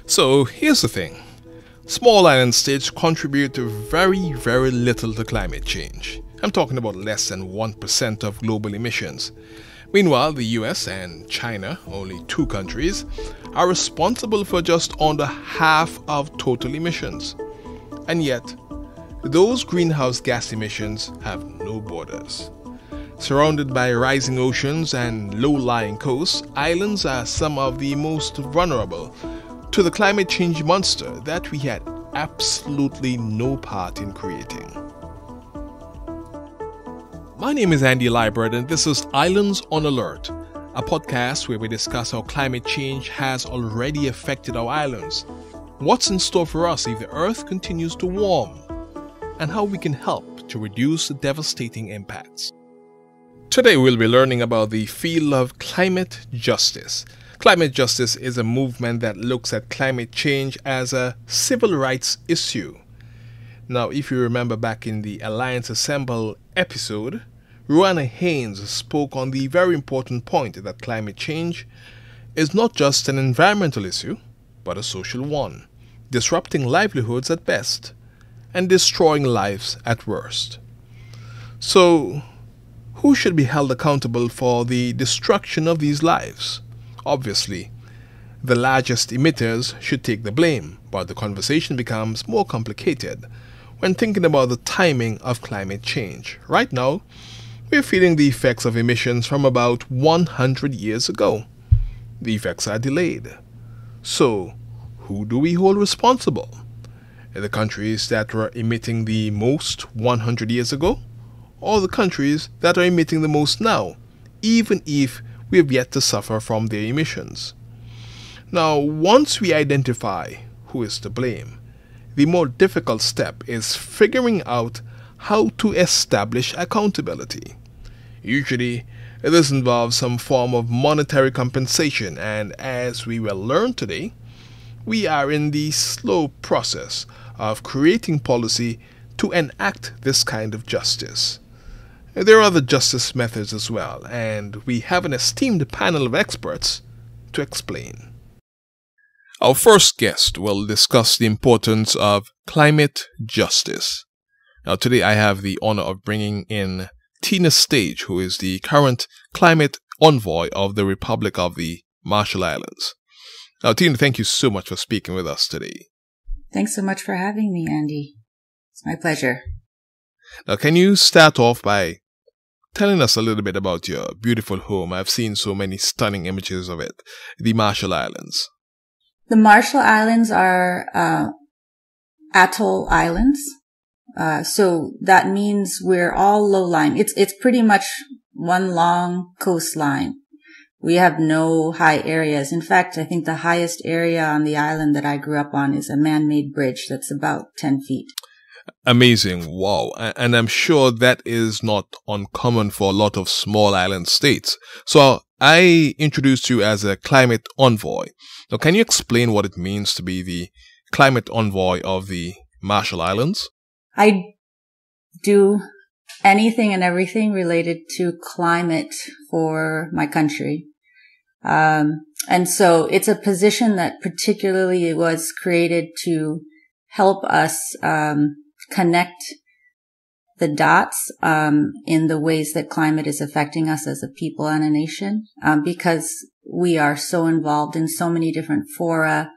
So here's the thing. Small island states contribute very, very little to climate change. I'm talking about less than 1% of global emissions. Meanwhile, the US and China, only two countries, are responsible for just under half of total emissions. And yet, those greenhouse gas emissions have no borders. Surrounded by rising oceans and low-lying coasts, islands are some of the most vulnerable to the climate change monster that we had absolutely no part in creating. My name is Andy Liebert and this is Islands on Alert, a podcast where we discuss how climate change has already affected our islands, what's in store for us if the Earth continues to warm, and how we can help to reduce the devastating impacts. Today we'll be learning about the field of climate justice. Climate justice is a movement that looks at climate change as a civil rights issue. Now, if you remember back in the Alliance Assemble episode, Ruana Haynes spoke on the very important point that climate change is not just an environmental issue, but a social one, disrupting livelihoods at best and destroying lives at worst. So, who should be held accountable for the destruction of these lives? Obviously, the largest emitters should take the blame, but the conversation becomes more complicated when thinking about the timing of climate change. Right now, we're feeling the effects of emissions from about 100 years ago. The effects are delayed. So, who do we hold responsible? The countries that were emitting the most 100 years ago? Or the countries that are emitting the most now, even if we have yet to suffer from their emissions? Now, once we identify who is to blame, the more difficult step is figuring out how to establish accountability. Usually, this involves some form of monetary compensation, and as we will learn today, we are in the slow process of creating policy to enact this kind of justice. There are other justice methods as well, and we have an esteemed panel of experts to explain. Our first guest will discuss the importance of climate justice. Now, today I have the honor of bringing in Tina Stege, who is the current climate envoy of the Republic of the Marshall Islands. Now, Tina, thank you so much for speaking with us today. Thanks so much for having me, Andy. It's my pleasure. Now, can you start off by telling us a little bit about your beautiful home? I've seen so many stunning images of it, the Marshall Islands. The Marshall Islands are atoll islands. So that means we're all low-lying. It's pretty much one long coastline. We have no high areas. In fact, I think the highest area on the island that I grew up on is a man-made bridge that's about 10 feet. Amazing. Wow. And I'm sure that is not uncommon for a lot of small island states. So I introduced you as a climate envoy. Now, can you explain what it means to be the climate envoy of the Marshall Islands? I do anything and everything related to climate for my country. And so it's a position that particularly was created to help us connect the dots in the ways that climate is affecting us as a people and a nation, because we are so involved in so many different fora,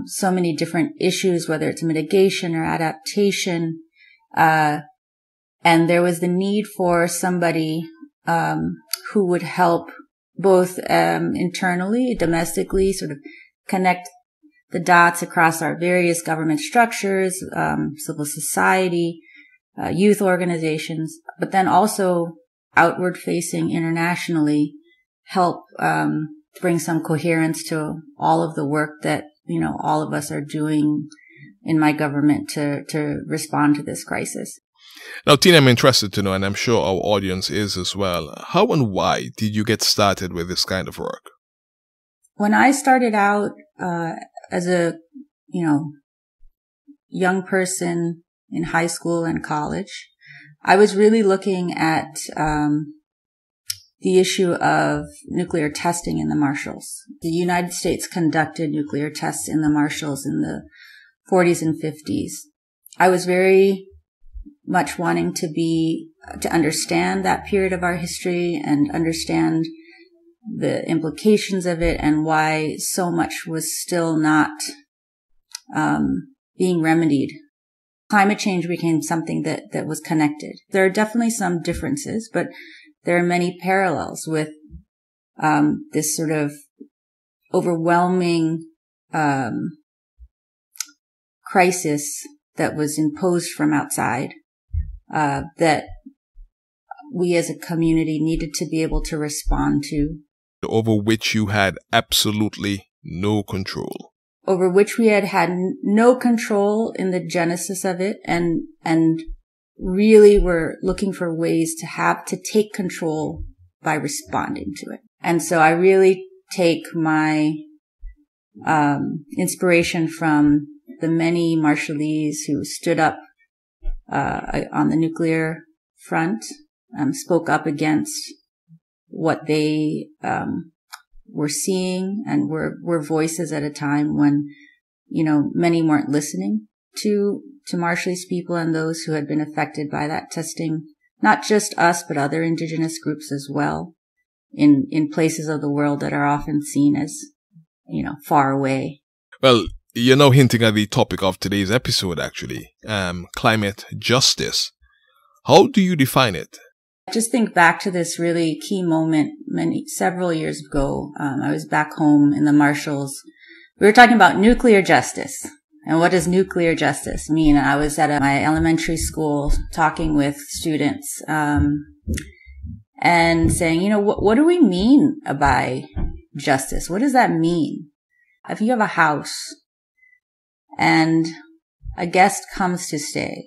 so many different issues, whether it's mitigation or adaptation. And there was the need for somebody who would help both internally, domestically, sort of connect the dots across our various government structures, civil society, youth organizations, but then also outward facing internationally, help bring some coherence to all of the work that, all of us are doing in my government to respond to this crisis. Now, Tina, I'm interested to know, and I'm sure our audience is as well, how and why did you get started with this kind of work? When I started out as a, young person in high school and college, I was really looking at the issue of nuclear testing in the Marshalls. The United States conducted nuclear tests in the Marshalls in the 40s and 50s. I was very much wanting to understand that period of our history and understand the implications of it and why so much was still not being remedied. Climate change became something that was connected. There are definitely some differences, but there are many parallels with this sort of overwhelming crisis that was imposed from outside that we as a community needed to be able to respond to. Over which you had absolutely no control. Over which we had no control in the genesis of it, and really were looking for ways to take control by responding to it. And so I really take my inspiration from the many Marshallese who stood up on the nuclear front, spoke up against what they were seeing, and were voices at a time when, many weren't listening to Marshallese people and those who had been affected by that testing, not just us, but other indigenous groups as well, in places of the world that are often seen as, far away. Well, you're now hinting at the topic of today's episode, actually, climate justice. How do you define it? Just think back to this really key moment several years ago. I was back home in the Marshalls. We were talking about nuclear justice. And what does nuclear justice mean? I was at my elementary school talking with students and saying, what do we mean by justice? What does that mean? If you have a house and a guest comes to stay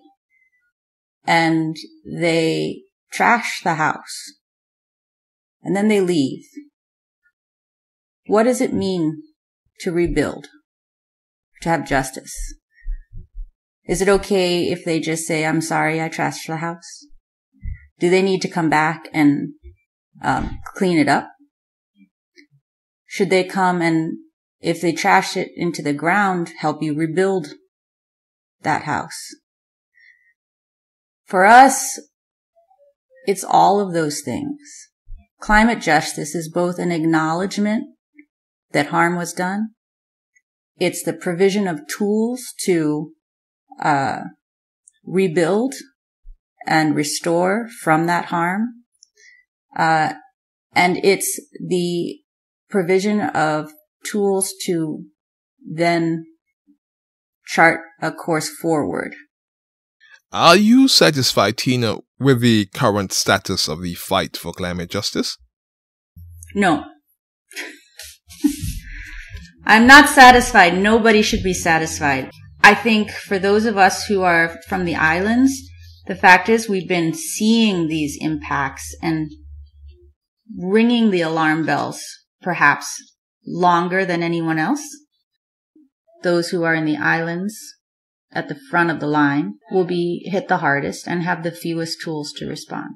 and they trash the house and then they leave, what does it mean to rebuild, to have justice? Is it okay if they just say, I'm sorry, I trashed the house? Do they need to come back and clean it up? Should they come and, if they trash it into the ground, help you rebuild that house? For us, it's all of those things. Climate justice is both an acknowledgement that harm was done. It's the provision of tools to rebuild and restore from that harm. And it's the provision of tools to then chart a course forward. Are you satisfied, Tina, with the current status of the fight for climate justice? No. I'm not satisfied. Nobody should be satisfied. I think for those of us who are from the islands, the fact is we've been seeing these impacts and ringing the alarm bells, perhaps longer than anyone else. Those who are in the islands at the front of the line will be hit the hardest and have the fewest tools to respond.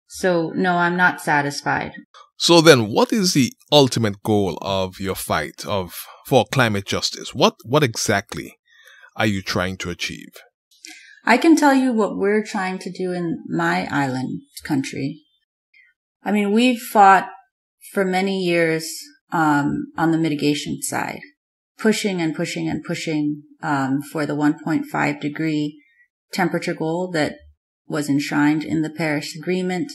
So, no, I'm not satisfied. So then, what is the ultimate goal of your fight for climate justice? What exactly are you trying to achieve? I can tell you what we're trying to do in my island country. I mean, we've fought for many years on the mitigation side, pushing and pushing and pushing for the 1.5 degree temperature goal that was enshrined in the Paris Agreement.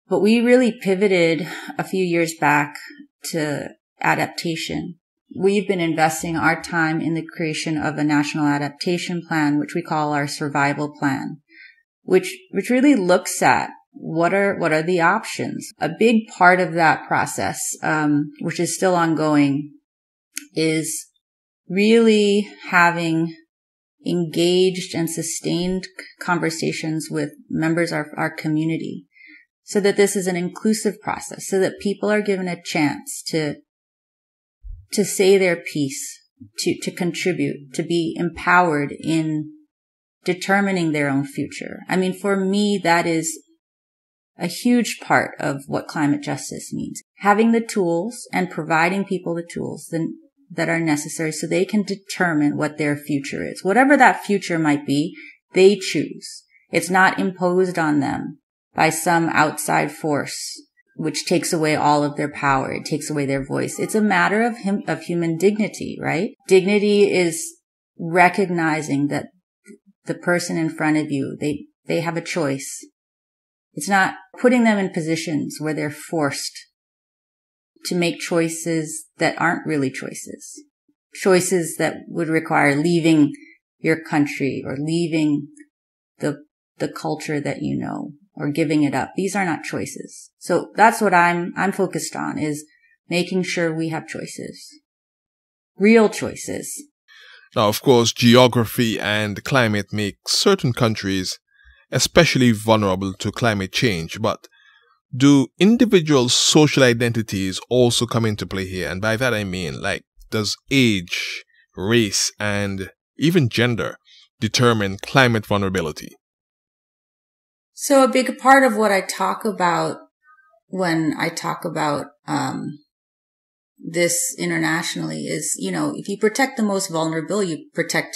But we really pivoted a few years back to adaptation. We've been investing our time in the creation of a national adaptation plan, which we call our survival plan, which really looks at what are the options. A big part of that process, which is still ongoing, is really having engaged and sustained conversations with members of our community, so that this is an inclusive process, so that people are given a chance to say their piece, to contribute, to be empowered in determining their own future. I mean, for me, that is a huge part of what climate justice means. Having the tools and providing people the tools that are necessary so they can determine what their future is. Whatever that future might be, they choose. It's not imposed on them by some outside force, which takes away all of their power. It takes away their voice. It's a matter of human dignity, right? Dignity is recognizing that the person in front of you, they have a choice. It's not putting them in positions where they're forced to make choices that aren't really choices. Choices that would require leaving your country or leaving the culture that you know or giving it up. These are not choices. So that's what I'm focused on, is making sure we have choices. Real choices. Now, of course, geography and climate make certain countries especially vulnerable to climate change, but do individual social identities also come into play here? And by that I mean, like, does age, race, and even gender determine climate vulnerability? So a big part of what I talk about when I talk about this internationally is, if you protect the most vulnerable, you protect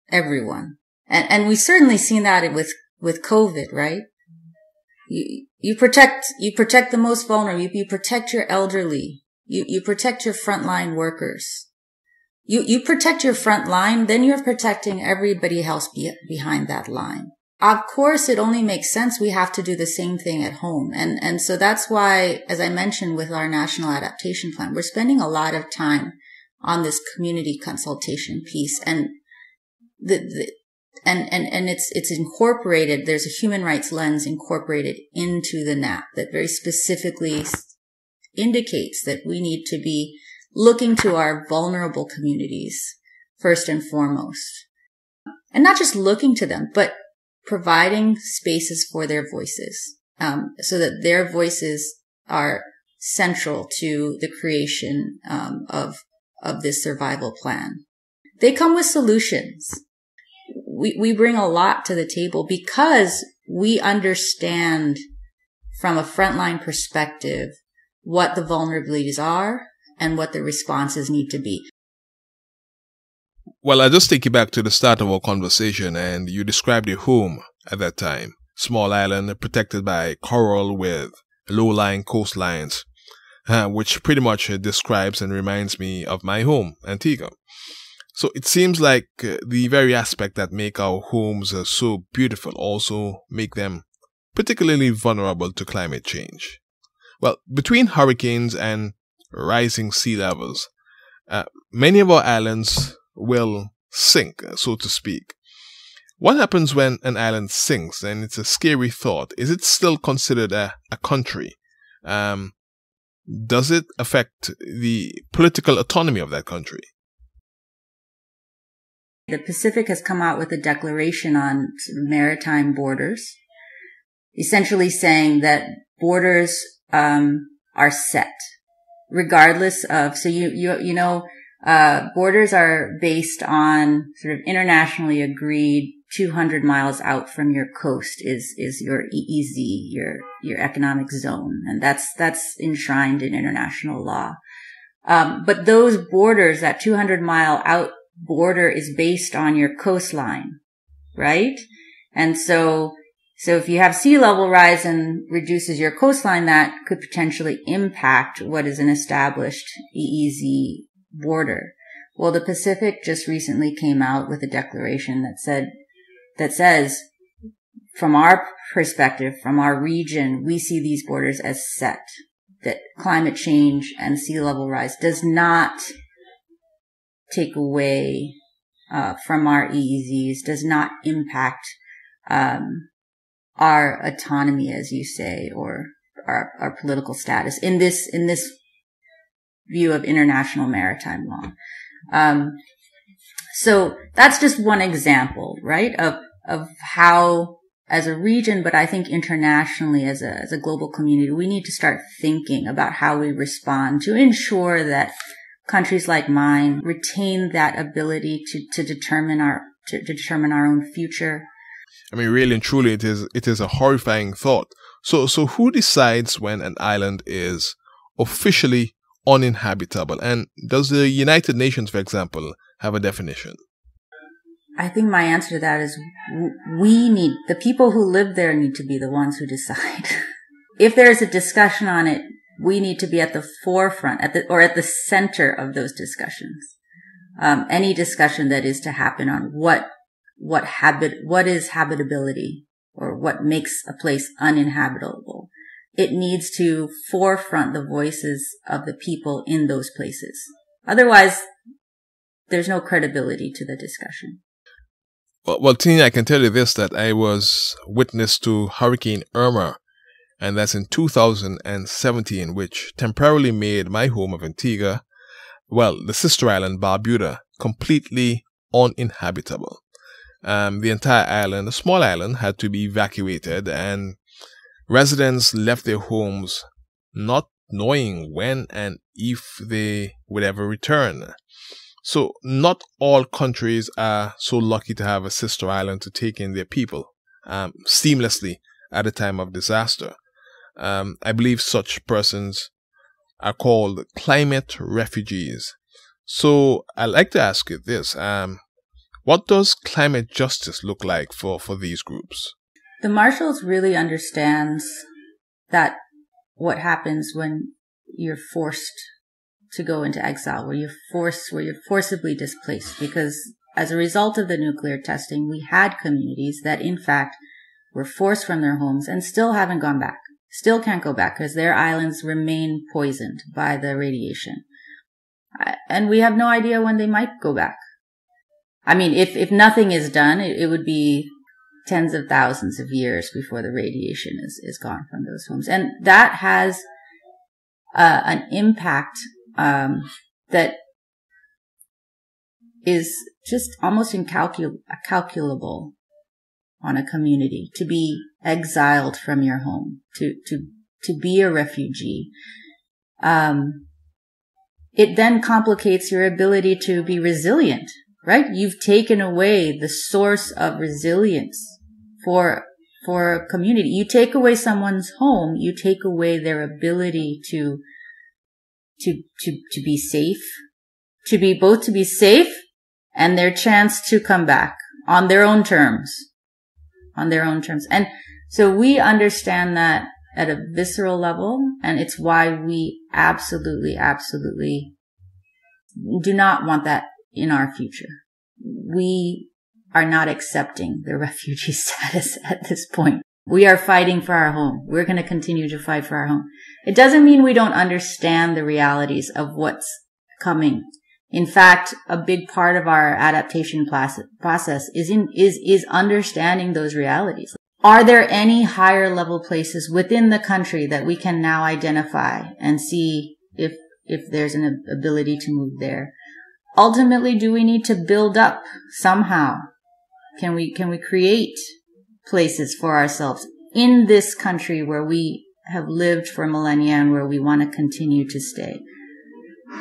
everyone. And we've certainly seen that with COVID, right? You protect the most vulnerable. You protect your elderly. You protect your frontline workers. You protect your front line, then you're protecting everybody else behind that line. Of course, it only makes sense we have to do the same thing at home. And so that's why, as I mentioned with our national adaptation plan, we're spending a lot of time on this community consultation piece. And it's incorporated, there's a human rights lens incorporated into the NAP that very specifically indicates that we need to be looking to our vulnerable communities first and foremost. And not just looking to them, but providing spaces for their voices, so that their voices are central to the creation of this survival plan. They come with solutions. We bring a lot to the table because we understand from a frontline perspective what the vulnerabilities are and what the responses need to be. Well, I just take you back to the start of our conversation, and you described your home at that time. Small island protected by coral with low-lying coastlines, which pretty much describes and reminds me of my home, Antigua. So it seems like the very aspect that make our homes so beautiful also make them particularly vulnerable to climate change. Well, between hurricanes and rising sea levels, many of our islands will sink, so to speak. What happens when an island sinks? And it's a scary thought. Is it still considered a country? Does it affect the political autonomy of that country? The Pacific has come out with a declaration on maritime borders, essentially saying that borders are set regardless of, so borders are based on sort of internationally agreed 200 miles out from your coast is your EEZ, your economic zone. And that's enshrined in international law. But those borders, that 200-mile out border is based on your coastline, right? And so if you have sea level rise and reduces your coastline, that could potentially impact what is an established EEZ border. Well, the Pacific just recently came out with a declaration that says, from our perspective, from our region, we see these borders as set, that climate change and sea level rise does not take away from our EEZs, does not impact our autonomy, as you say, or our political status in this view of international maritime law. So that's just one example, right, of how, as a region, but I think internationally as a global community, we need to start thinking about how we respond to ensure that countries like mine retain that ability to determine our own future. I mean, really and truly, it is a horrifying thought So who decides when an island is officially uninhabitable? And does the United Nations, for example, have a definition? I think my answer to that is the people who live there need to be the ones who decide. If there's a discussion on it, we need to be at the forefront, at the center of those discussions. Any discussion that is to happen on what is habitability, or what makes a place uninhabitable. It needs to forefront the voices of the people in those places. Otherwise, there's no credibility to the discussion. Well, Tina, I can tell you this, that I was witness to Hurricane Irma, and that's in 2017, which temporarily made my home of Antigua, well, the sister island, Barbuda, completely uninhabitable. The entire island, a small island, had to be evacuated, and residents left their homes not knowing when and if they would ever return. So not all countries are so lucky to have a sister island to take in their people seamlessly at a time of disaster. I believe such persons are called climate refugees. So I'd like to ask you this. What does climate justice look like for these groups? The Marshals really understands that what happens when you're forced to go into exile, where you're forcibly displaced, because as a result of the nuclear testing, we had communities that in fact were forced from their homes and still haven't gone back, still can't go back because their islands remain poisoned by the radiation. And we have no idea when they might go back. I mean, if nothing is done, it would be tens of thousands of years before the radiation is gone from those homes. And that has an impact that is just almost incalculable on a community. To be exiled from your home, to be a refugee. It then complicates your ability to be resilient, right? You've taken away the source of resilience for a community. You take away someone's home, you take away their ability to be safe, to be safe and their chance to come back on their own terms. And so we understand that at a visceral level, and it's why we absolutely do not want that in our future. We are not accepting the refugee status at this point. We are fighting for our home. We're going to continue to fight for our home. It doesn't mean we don't understand the realities of what's coming. In fact, a big part of our adaptation process is understanding those realities. Are there any higher level places within the country that we can now identify and see if there's an ability to move there? Ultimately, do we need to build up somehow? Can we create places for ourselves in this country where we have lived for millennia and where we want to continue to stay?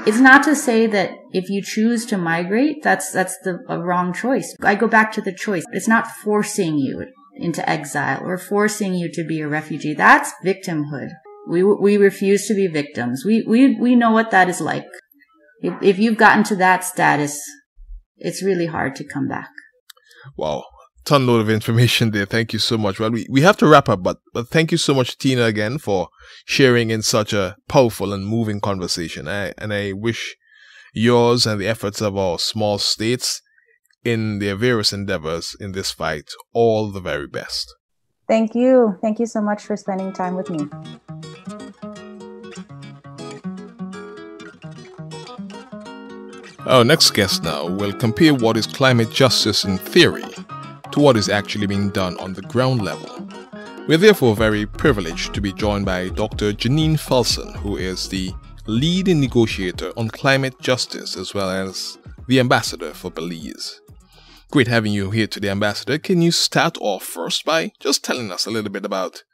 It's not to say that if you choose to migrate, that's a wrong choice. I go back to the choice. It's not forcing you into exile or forcing you to be a refugee. That's victimhood. We refuse to be victims. We know what that is like. If you've gotten to that status, it's really hard to come back. Wow. Ton load of information there. Thank you so much. Well, we have to wrap up, but thank you so much, Tina, again, for sharing in such a powerful and moving conversation. And I wish yours and the efforts of our small states in their various endeavors in this fight all the very best. Thank you. Thank you so much for spending time with me. Our next guest now will compare what is climate justice in theory to what is actually being done on the ground level. We're therefore very privileged to be joined by Dr. Janine Felson, who is the lead negotiator on climate justice as well as the ambassador for Belize. Great having you here today, Ambassador. Can you start off first by just telling us a little bit about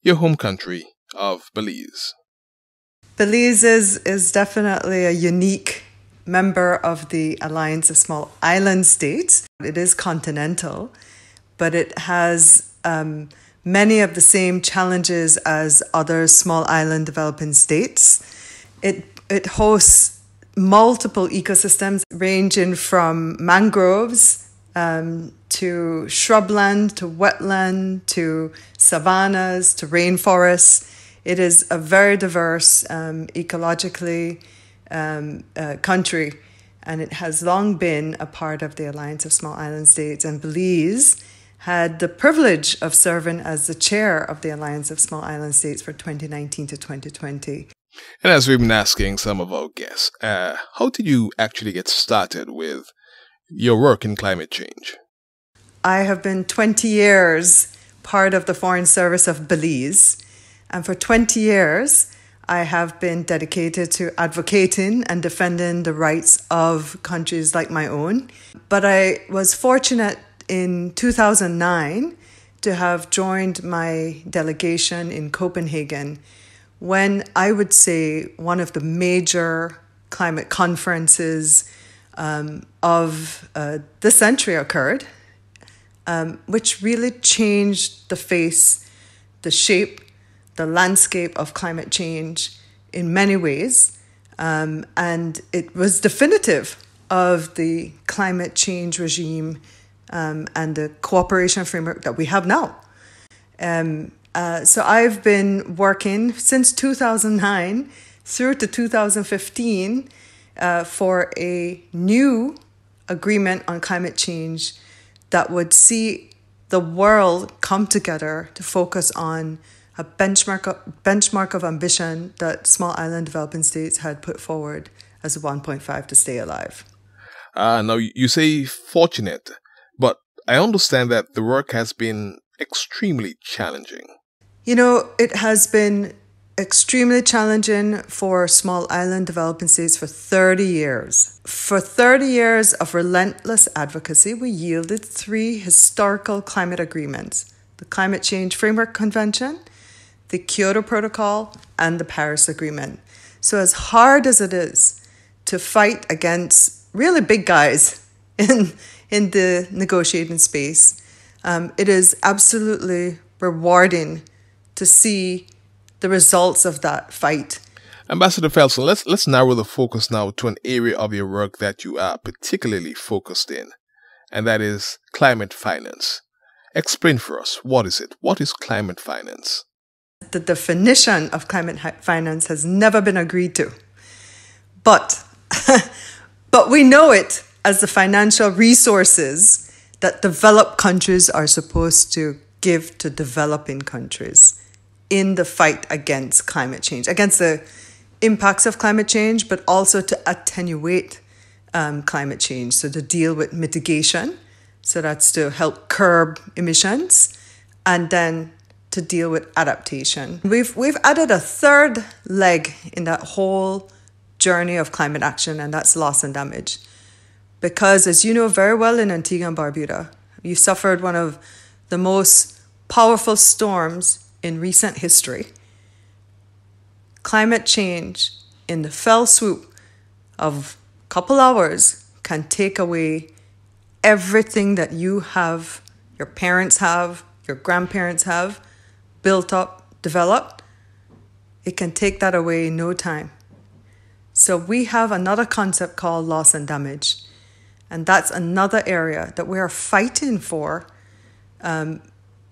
your home country of Belize? Belize is definitely a unique member of the Alliance of Small Island States. It is continental, but it has many of the same challenges as other small island developing states. It hosts multiple ecosystems ranging from mangroves to shrubland, to wetland, to savannas, to rainforests. It is a very diverse ecologically country, and it has long been a part of the Alliance of Small Island States. And Belize had the privilege of serving as the chair of the Alliance of Small Island States for 2019 to 2020. And as we've been asking some of our guests, how did you actually get started with your work in climate change? I have been 20 years part of the Foreign Service of Belize, and for 20 years I have been dedicated to advocating and defending the rights of countries like my own. But I was fortunate in 2009 to have joined my delegation in Copenhagen when I would say one of the major climate conferences of this century occurred, which really changed the face, the shape, the landscape of climate change in many ways. And it was definitive of the climate change regime and the cooperation framework that we have now. So I've been working since 2009 through to 2015 for a new agreement on climate change that would see the world come together to focus on a benchmark of ambition that small island developing states had put forward as a 1.5 to stay alive. Now, you say fortunate, but I understand that the work has been extremely challenging. You know, it has been extremely challenging for small island developing states for 30 years. For 30 years of relentless advocacy, we yielded 3 historical climate agreements: the Climate Change Framework Convention, the Kyoto Protocol, and the Paris Agreement. So as hard as it is to fight against really big guys in the negotiating space, it is absolutely rewarding to see the results of that fight. Ambassador Felson, let's narrow the focus now to an area of your work that you are particularly focused in, and that is climate finance. Explain for us, what is it? What is climate finance? The definition of climate finance has never been agreed to, but we know it as the financial resources that developed countries are supposed to give to developing countries in the fight against climate change, against the impacts of climate change, but also to attenuate climate change. So to deal with mitigation, so that's to help curb emissions, and then to deal with adaptation. We've added a third leg in that whole journey of climate action, and that's loss and damage. Because as you know very well, in Antigua and Barbuda, you suffered one of the most powerful storms in recent history. Climate change in the fell swoop of a couple hours can take away everything that you have, your parents have, your grandparents have built up, developed. It can take that away in no time. So we have another concept called loss and damage. And that's another area that we are fighting for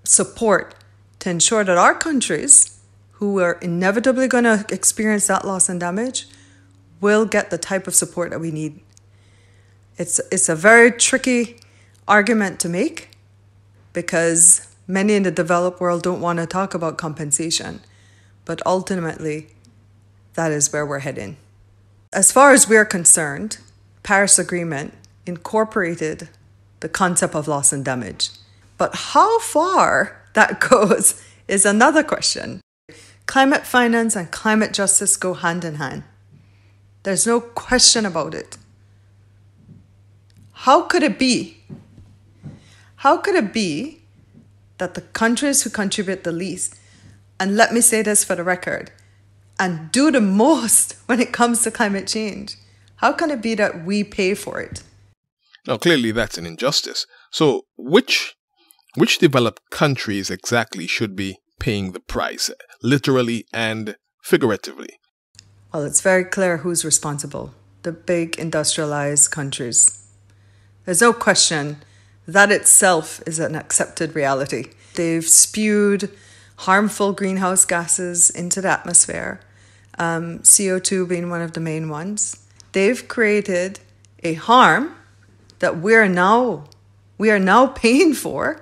support to ensure that our countries, who are inevitably going to experience that loss and damage, will get the type of support that we need. It's a very tricky argument to make because many in the developed world don't want to talk about compensation. But ultimately, that is where we're heading. As far as we're concerned, Paris Agreement incorporated the concept of loss and damage. But how far that goes is another question. Climate finance and climate justice go hand in hand. There's no question about it. How could it be? How could it be that the countries who contribute the least, and let me say this for the record, and do the most when it comes to climate change, how can it be that we pay for it? Now, clearly that's an injustice. So which Which developed countries exactly should be paying the price, literally and figuratively? Well, it's very clear who's responsible. The big industrialized countries. There's no question that itself is an accepted reality. They've spewed harmful greenhouse gases into the atmosphere, CO2 being one of the main ones. They've created a harm that we are now paying for,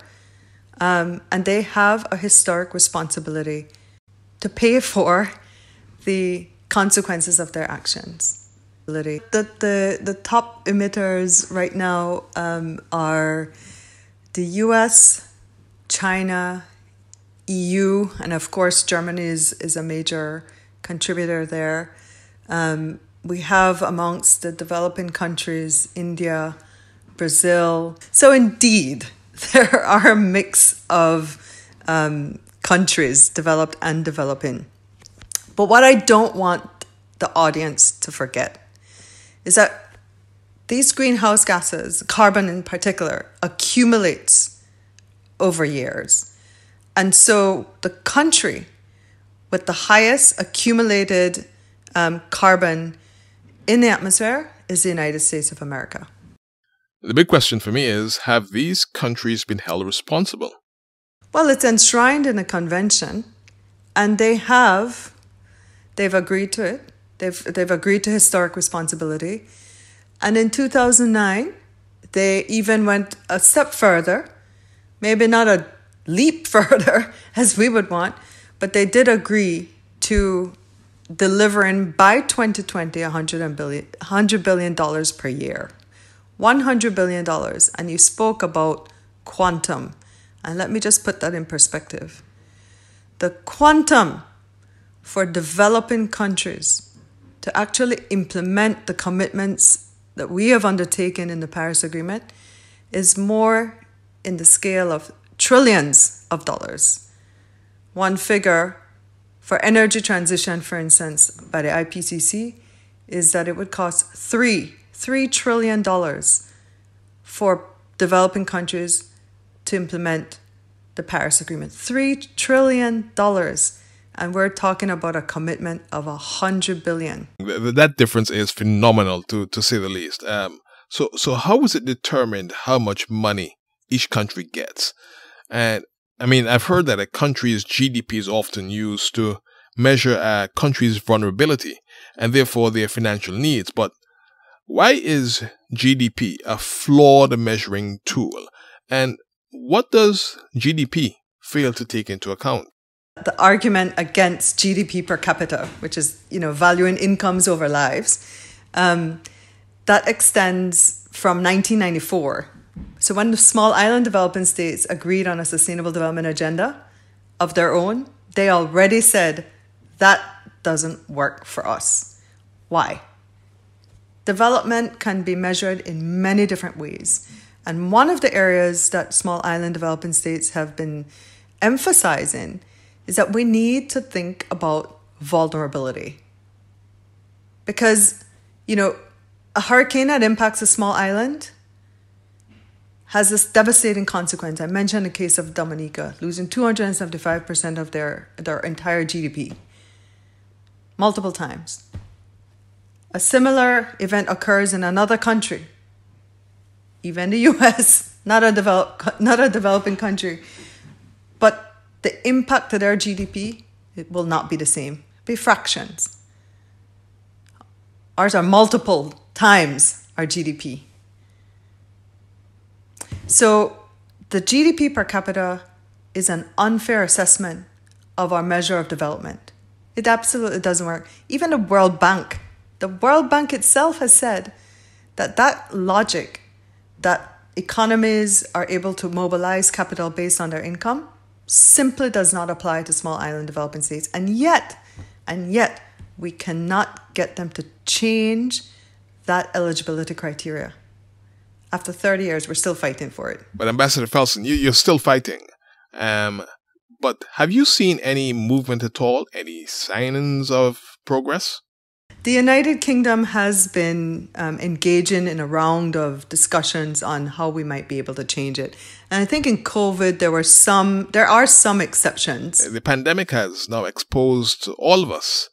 and they have a historic responsibility to pay for the consequences of their actions. The top emitters right now are the US, China, EU, and of course Germany is a major contributor there. We have amongst the developing countries India, Brazil. So indeed, there are a mix of countries, developed and developing. But what I don't want the audience to forget is that these greenhouse gases, carbon in particular, accumulates over years. And so the country with the highest accumulated carbon in the atmosphere is the United States of America. The big question for me is, have these countries been held responsible? Well, it's enshrined in a convention, and they've agreed to it. They've agreed to historic responsibility. And in 2009, they even went a step further, maybe not a leap further as we would want, but they did agree to delivering by 2020 $100 billion per year. $100 billion. And you spoke about quantum. And let me just put that in perspective. The quantum for developing countries to actually implement the commitments that we have undertaken in the Paris Agreement is more in the scale of trillions of dollars. One figure for energy transition, for instance, by the IPCC, is that it would cost $3 trillion for developing countries to implement the Paris Agreement. $3 trillion. And we're talking about a commitment of $100 billion. That difference is phenomenal, to say the least. So how is it determined how much money each country gets? And I mean, I've heard that a country's GDP is often used to measure a country's vulnerability and therefore their financial needs. But why is GDP a flawed measuring tool? And what does GDP fail to take into account? The argument against GDP per capita, which is, valuing incomes over lives, that extends from 1994. So when the small island developing states agreed on a sustainable development agenda of their own, they already said that doesn't work for us. Why? Development can be measured in many different ways. And one of the areas that small island developing states have been emphasizing is that we need to think about vulnerability. Because, a hurricane that impacts a small island has this devastating consequence. I mentioned the case of Dominica, losing 275% of their entire GDP, multiple times. A similar event occurs in another country, even the US, not a developing country, but the impact to their GDP, it will not be the same. It'll be fractions. Ours are multiple times our GDP. So the GDP per capita is an unfair assessment of our measure of development. It absolutely doesn't work. Even the World Bank itself has said that logic, that economies are able to mobilize capital based on their income, simply does not apply to small island developing states. And yet, we cannot get them to change that eligibility criteria. After 30 years, we're still fighting for it. But Ambassador Felson, you're still fighting. But have you seen any movement at all? Any signs of progress? The United Kingdom has been engaging in a round of discussions on how we might be able to change it. And I think in COVID, there are some exceptions. The pandemic has now exposed all of us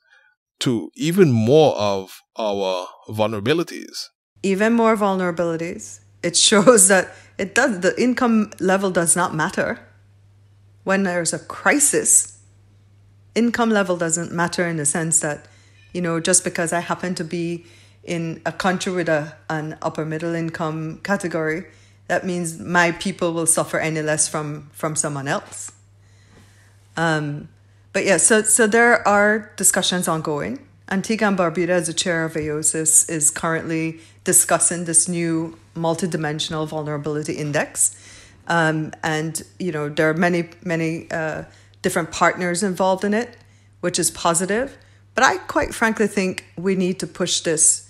to even more of our vulnerabilities. Even more vulnerabilities. It shows that the income level does not matter. When there's a crisis, income level doesn't matter in the sense that, just because I happen to be in a country with an upper middle income category, that means my people will suffer any less from someone else. But yeah, so there are discussions ongoing. Antigua and Barbuda, as the chair of AOSIS, is currently discussing this new multidimensional vulnerability index. And, there are many different partners involved in it, which is positive. But I quite frankly think we need to push this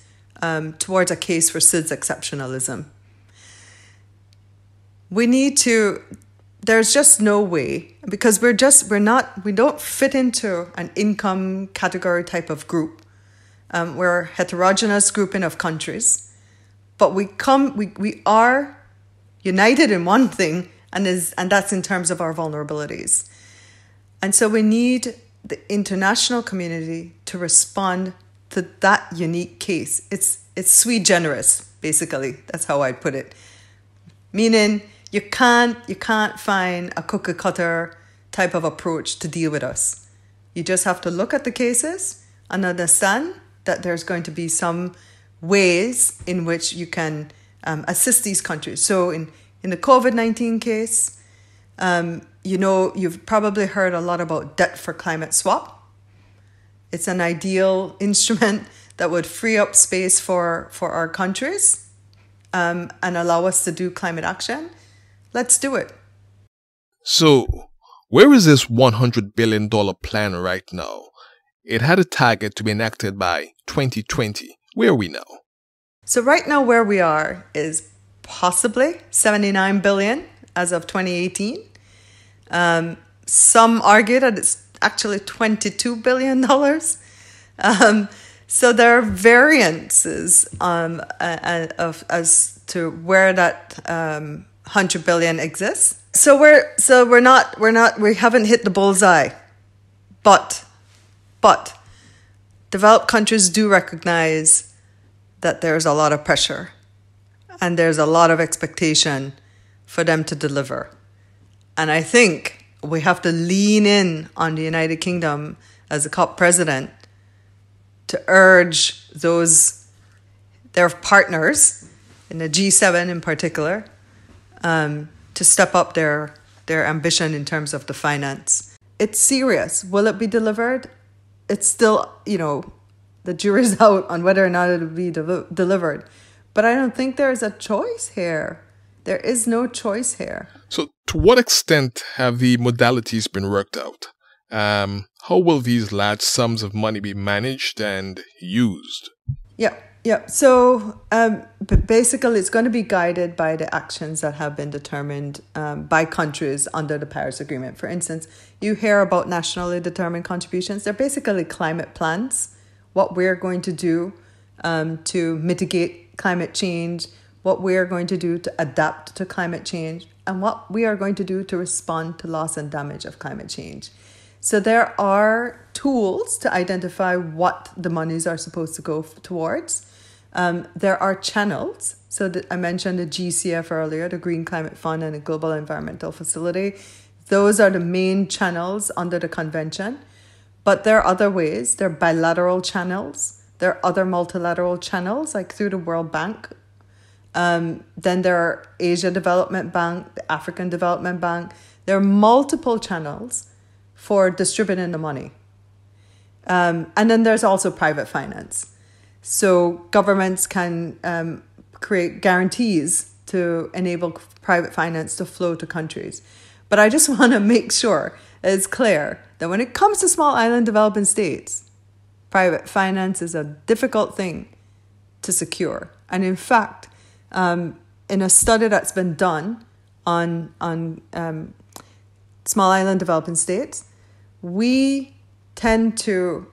towards a case for SIDS exceptionalism. There's just no way, because we don't fit into an income category type of group. We're a heterogeneous grouping of countries, but we are united in one thing, and that's in terms of our vulnerabilities. And so we need the international community to respond to that unique case. It's sui generis, basically. That's how I'd put it. Meaning you can't find a cookie cutter type of approach to deal with us. You just have to look at the cases and understand that there's going to be some ways in which you can assist these countries. So in the COVID-19 case, you've probably heard a lot about debt for climate swap. It's an ideal instrument that would free up space for our countries and allow us to do climate action. Let's do it. So, where is this $100 billion plan right now? It had a target to be enacted by 2020. Where are we now? So right now where we are is possibly $79 billion as of 2018. Some argue that it's actually $22 billion. So there are variances as to where that $100 billion exists. So we haven't hit the bullseye, but developed countries do recognize that there's a lot of pressure and there's a lot of expectation for them to deliver. And I think we have to lean in on the United Kingdom as a COP president to urge their partners, in the G7 in particular, to step up their ambition in terms of the finance. It's serious. Will it be delivered? It's still, the jury's out on whether or not it will be delivered. But I don't think there's a choice here. There is no choice here. So to what extent have the modalities been worked out? How will these large sums of money be managed and used? Yeah. So basically, it's going to be guided by the actions that have been determined by countries under the Paris Agreement. For instance, you hear about nationally determined contributions. They're basically climate plans, what we're going to do to mitigate climate change, what we are going to do to adapt to climate change, and what we are going to do to respond to loss and damage of climate change. So there are tools to identify what the monies are supposed to go towards. There are channels. So I mentioned the GCF earlier, the Green Climate Fund and the Global Environmental Facility. Those are the main channels under the convention. But there are other ways. There are bilateral channels. There are other multilateral channels, like through the World Bank. Then there are Asia Development Bank, the African Development Bank. There are multiple channels for distributing the money. And then there's also private finance. So governments can create guarantees to enable private finance to flow to countries. But I just want to make sure it's clear that when it comes to small island developing states, private finance is a difficult thing to secure. And in fact, in a study that's been done on small island developing states, we tend to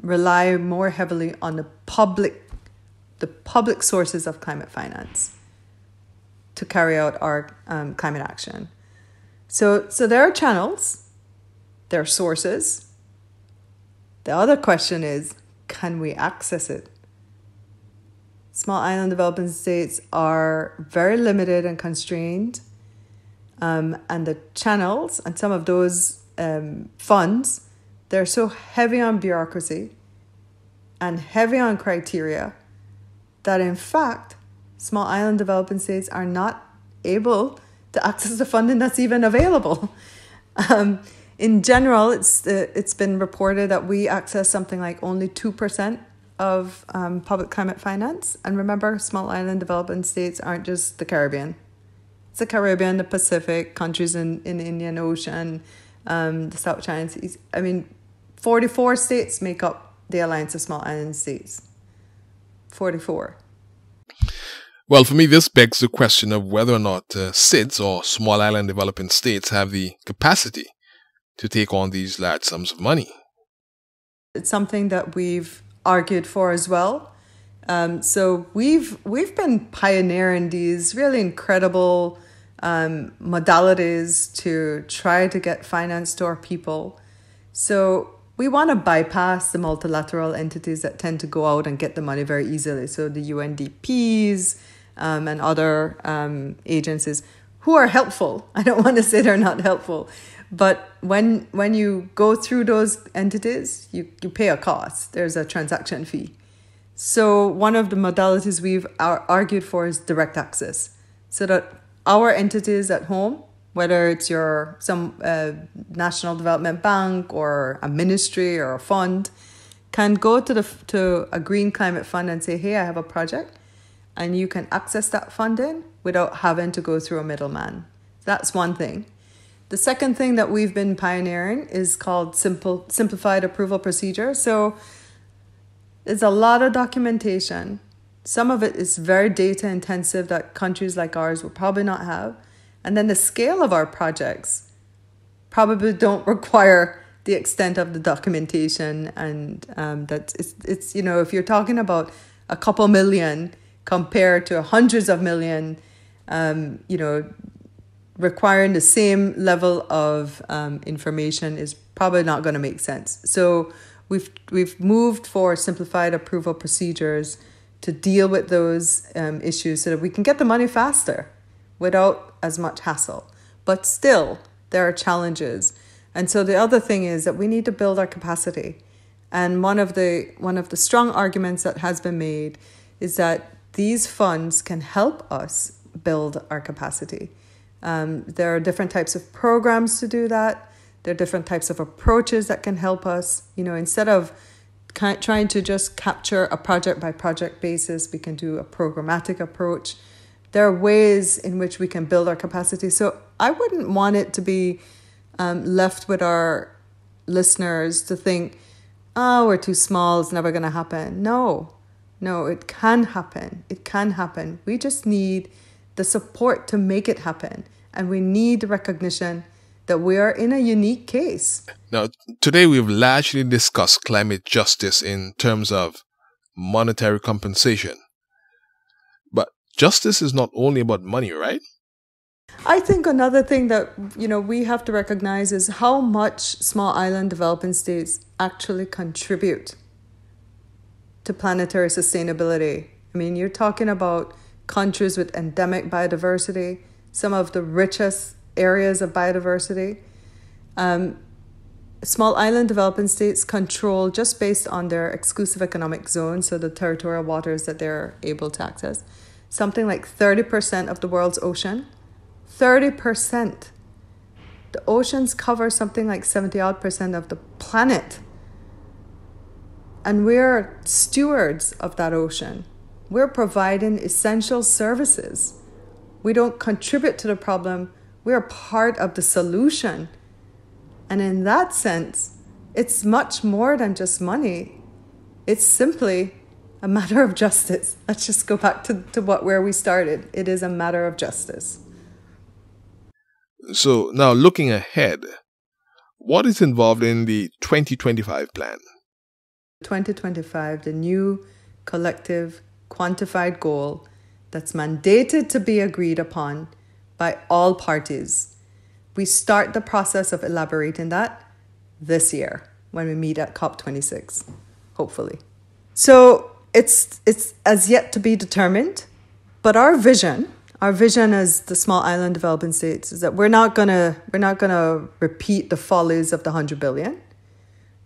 rely more heavily on the public sources of climate finance to carry out our climate action. So there are channels, there are sources. The other question is, can we access it? Small island developing states are very limited and constrained, and the channels and some of those funds, they're so heavy on bureaucracy and heavy on criteria that in fact, small island developing states are not able to access the funding that's even available. In general, it's been reported that we access something like only 2% of public climate finance. And remember, small island developing states aren't just the Caribbean. It's the Caribbean, the Pacific, countries in the Indian Ocean, the South China Seas. 44 states make up the Alliance of Small Island States. 44. Well, for me, this begs the question of whether or not SIDS, or Small Island Developing States, have the capacity to take on these large sums of money. It's something that we've argued for as well. So we've been pioneering these really incredible modalities to try to get finance to our people. So we want to bypass the multilateral entities that tend to go out and get the money very easily. So the UNDPs and other agencies who are helpful. I don't want to say they're not helpful. But when you go through those entities, you pay a cost. There's a transaction fee. So one of the modalities we've argued for is direct access, so that our entities at home, whether it's some national development bank or a ministry or a fund, can go to a green climate fund and say, hey, I have a project, and you can access that funding without having to go through a middleman. That's one thing. The second thing that we've been pioneering is called simplified approval procedure. So there's a lot of documentation. Some of it is very data intensive that countries like ours will probably not have. And then the scale of our projects probably don't require the extent of the documentation. And that it's if you're talking about a couple million compared to hundreds of million, requiring the same level of information is probably not going to make sense. So we've moved for simplified approval procedures to deal with those issues so that we can get the money faster without as much hassle. But still, there are challenges. And so the other thing is that we need to build our capacity. And one of the strong arguments that has been made is that these funds can help us build our capacity. There are different types of programs to do that. There are different types of approaches that can help us. Instead of trying to just capture a project by project basis, we can do a programmatic approach. There are ways in which we can build our capacity. So I wouldn't want it to be left with our listeners to think, oh, we're too small, it's never going to happen. No, it can happen. It can happen. We just need the support to make it happen. And we need the recognition that we are in a unique case. Now, today we've largely discussed climate justice in terms of monetary compensation. But justice is not only about money, right? I think another thing that, we have to recognize is how much small island developing states actually contribute to planetary sustainability. You're talking about countries with endemic biodiversity, some of the richest areas of biodiversity. Small island developing states control, just based on their exclusive economic zone, so the territorial waters that they're able to access, something like 30% of the world's ocean. 30%. The oceans cover something like 70% of the planet. And we're stewards of that ocean. We're providing essential services. We don't contribute to the problem. We're part of the solution. And in that sense, it's much more than just money. It's simply a matter of justice. Let's just go back to where we started. It is a matter of justice. So now looking ahead, what is involved in the 2025 plan? 2025, the new collective quantified goal that's mandated to be agreed upon by all parties. We start the process of elaborating that this year when we meet at COP26, hopefully. So it's as yet to be determined, but our vision as the small island developing states is that we're not gonna repeat the follies of the 100 billion.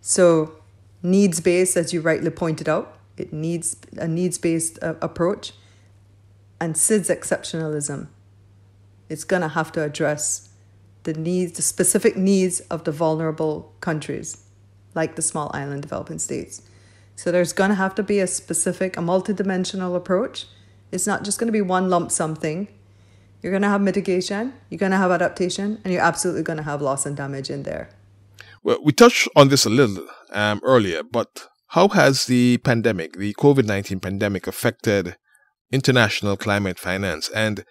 So needs-based, as you rightly pointed out, it needs a needs-based approach, and SID's exceptionalism. It's gonna have to address the specific needs of the vulnerable countries, like the small island developing states. So there's going to have to be a multidimensional approach. It's not just going to be one lump sum thing. You're going to have mitigation, you're going to have adaptation, and you're absolutely going to have loss and damage in there. Well, we touched on this a little earlier, but how has the pandemic, the COVID-19 pandemic, affected international climate finance? And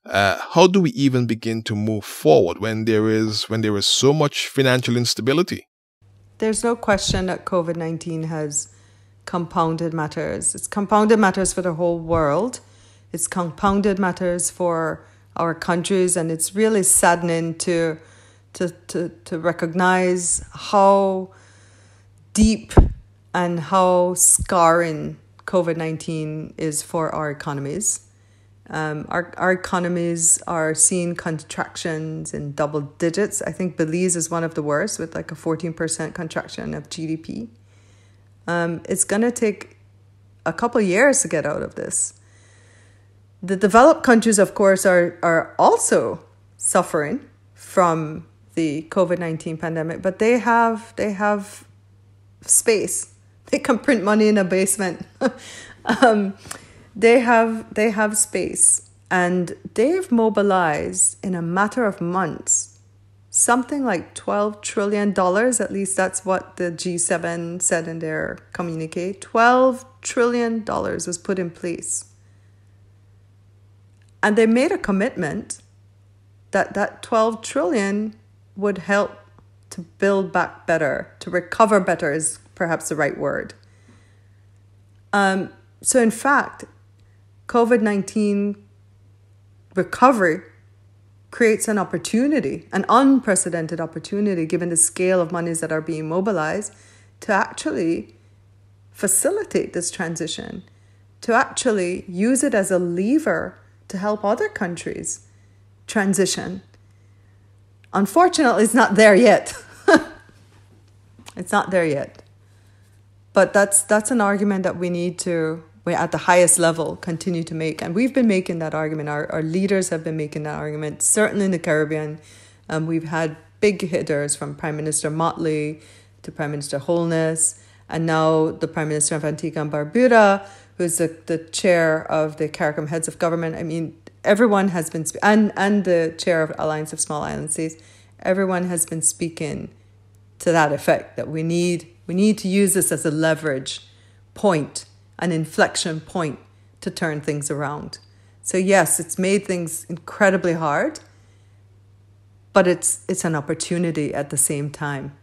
how do we even begin to move forward when there is so much financial instability? There's no question that COVID-19 has compounded matters. It's compounded matters for the whole world. It's compounded matters for our countries, and it's really saddening to recognize how deep and how scarring COVID-19 is for our economies. Our economies are seeing contractions in double digits. I think Belize is one of the worst, with like a 14% contraction of GDP. It's going to take a couple of years to get out of this. The developed countries, of course, are also suffering from the COVID-19 pandemic, but they have space. They can print money in a basement. They have space, and they've mobilized in a matter of months something like $12 trillion. At least that's what the G7 said in their communique. $12 trillion was put in place. And they made a commitment that 12 trillion would help to build back better, to recover better is perhaps the right word. So in fact, COVID-19 recovery creates an opportunity, an unprecedented opportunity, given the scale of monies that are being mobilized, to actually facilitate this transition, to actually use it as a lever to help other countries transition. Unfortunately, it's not there yet. It's not there yet. But that's an argument that we at the highest level continue to make. And we've been making that argument. Our leaders have been making that argument. Certainly in the Caribbean, we've had big hitters from Prime Minister Motley to Prime Minister Holness, and now the Prime Minister of Antigua and Barbuda, who's the chair of the CARICOM Heads of Government. I mean, everyone has been, and the chair of Alliance of Small Island States, everyone has been speaking to that effect, that we need to use this as a leverage point, an inflection point to turn things around. So yes, it's made things incredibly hard, but it's an opportunity at the same time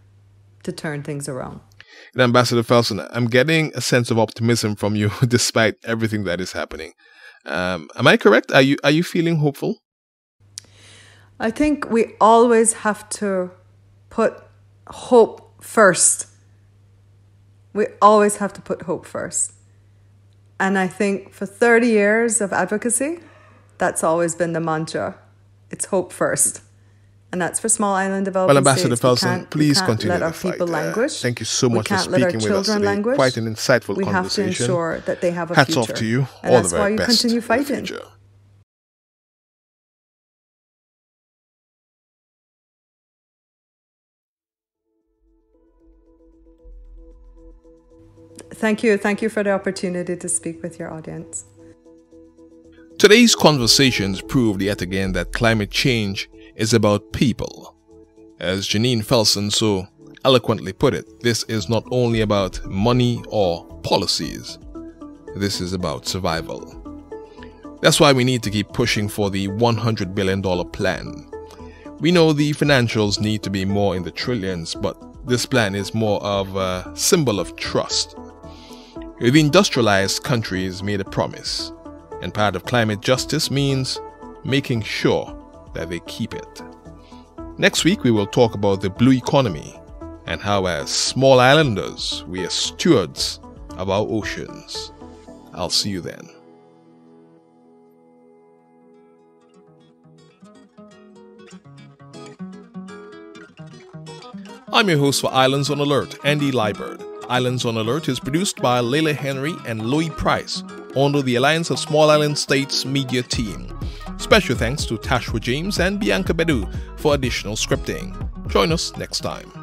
to turn things around. And Ambassador Felson, I'm getting a sense of optimism from you despite everything that is happening. Am I correct? Are you feeling hopeful? I think we always have to put hope first. We always have to put hope first. And I think for 30 years of advocacy, that's always been the mantra. It's hope first. And that's for small island development Ambassador states. Felson, please continue let our the fight. people languish. Thank you so much for speaking with us today. Languish. Quite an insightful we conversation. We have to ensure that they have a Hats future. Off to you. And all that's the very why you best continue for fighting. the future. Thank you. Thank you for the opportunity to speak with your audience. Today's conversations proved yet again that climate change is about people. As Janine Felson so eloquently put it, this is not only about money or policies. This is about survival. That's why we need to keep pushing for the $100 billion plan. We know the financials need to be more in the trillions, but this plan is more of a symbol of trust. The industrialized countries made a promise, and part of climate justice means making sure that they keep it. Next week, we will talk about the blue economy and how, as small islanders, we are stewards of our oceans. I'll see you then. I'm your host for Islands on Alert, Andy Liebert. Islands on Alert is produced by Leila Henry and Louis Price under the Alliance of Small Island States media team. Special thanks to Tashwa James and Bianca Bedu for additional scripting. Join us next time.